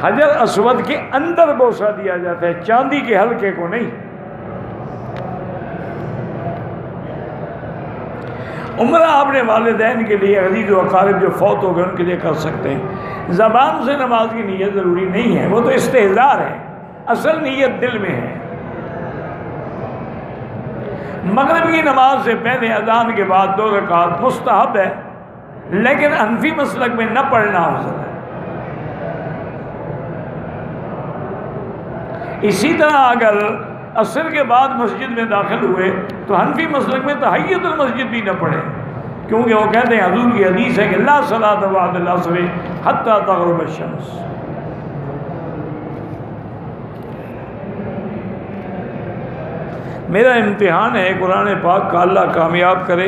हजर अस्वद के अंदर बोसा दिया जाता है, चांदी के हल्के को नहीं। उम्रा अपने वालिदैन के लिए, अजीज व अकारिब जो फौत हो गए उनके लिए कर सकते हैं। ज़बान से नमाज की नीयत ज़रूरी नहीं है, वो तो इस्तेहज़ार है, असल नीयत दिल में है। मगरिब की नमाज से पहले अजान के बाद 2 रकात मुस्तहब है, लेकिन हनफी मसलक में न पढ़ना अफज़ल है। इसी तरह अगर असर के बाद मस्जिद में दाखिल हुए तो हनफी मसलक में तहय्युतुल मस्जिद भी न पढ़े, क्योंकि वो कहते हैं हुज़ूर की हदीस है कि ला सलात बअदल असर हत्ता तग़रुब अश-शम्स। मेरा इम्तिहान है कुरान पाक का, अल्लाह कामयाब करे,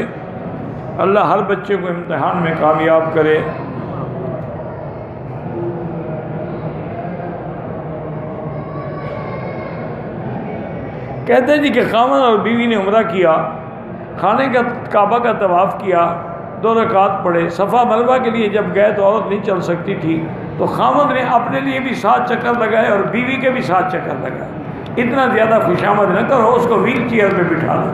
अल्लाह हर बच्चे को इम्तिहान में कामयाब करे। कहते हैं जी कि खामन और बीवी ने उम्रा किया, खाने का काबा का तवाफ़ किया, 2 रकात पढ़े। सफ़ा मरवा के लिए जब गए तो औरत नहीं चल सकती थी, तो खामन ने अपने लिए भी 7 चक्कर लगाए और बीवी के भी 7 चक्कर लगाए। इतना ज़्यादा खुशामद न करो, उसको व्हील चेयर पर बिठा दो,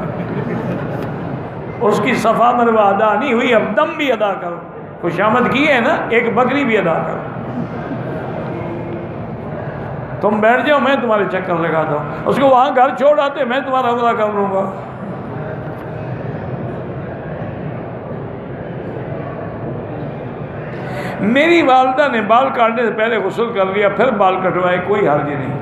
उसकी सफ़ा मरवा अदा नहीं हुई, अब दम भी अदा करो। खुशामद की है ना, एक बकरी भी अदा करो। तुम बैठ जाओ, मैं तुम्हारे चक्कर लगाता हूँ। उसको वहाँ घर छोड़ आते, मैं तुम्हारा उम्रा कर लूँगा। मेरी वालदा ने बाल काटने से पहले गुस्ल कर लिया, फिर बाल कटवाए, कोई हर्ज नहीं।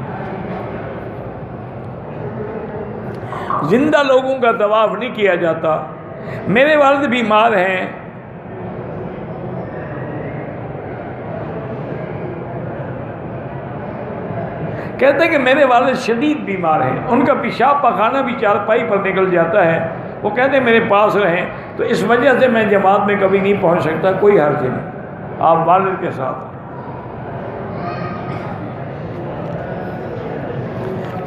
जिंदा लोगों का तवाफ नहीं किया जाता। मेरे वालिद बीमार हैं, कहते हैं कि मेरे वालिद शदीद बीमार हैं, उनका पेशाब पखाना भी चारपाई पर निकल जाता है। वो कहते हैं मेरे पास रहें, तो इस वजह से मैं जमात में कभी नहीं पहुंच सकता। कोई हर्ज नहीं, आप वालिद के साथ।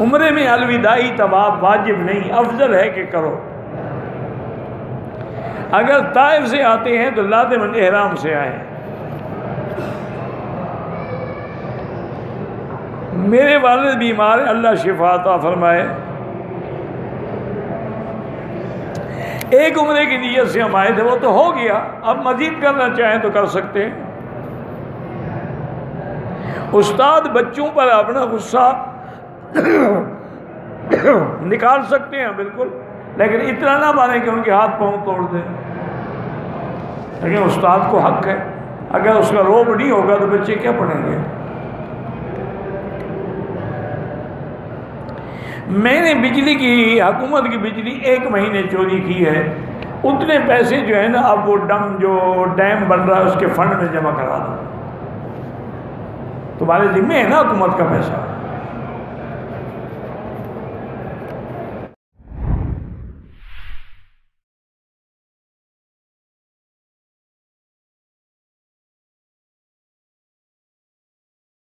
उम्रे में अलविदाई तवाफ वाजिब नहीं, अफजल है कि करो। अगर ताइफ से आते हैं तो लाज़िमन एहराम से आए। मेरे वालिद बीमार, अल्लाह शिफा अता फरमाए। एक उम्रे की नीयत से हम आए थे, वो तो हो गया, अब मजीद करना चाहें तो कर सकते हैं। उस्ताद बच्चों पर अपना गुस्सा निकाल सकते हैं बिल्कुल, लेकिन इतना ना माने कि उनके हाथ पांव तोड़ दें। लेकिन उस्ताद को हक है, अगर उसका रोब नहीं होगा तो बच्चे क्या पढ़ेंगे। मैंने बिजली की, हुकूमत की बिजली 1 महीने चोरी की है, उतने पैसे जो है ना, अब वो डैम बन रहा है उसके फंड में जमा करा दो। तुम्हारे जिम्मे है ना हुकूमत का पैसा।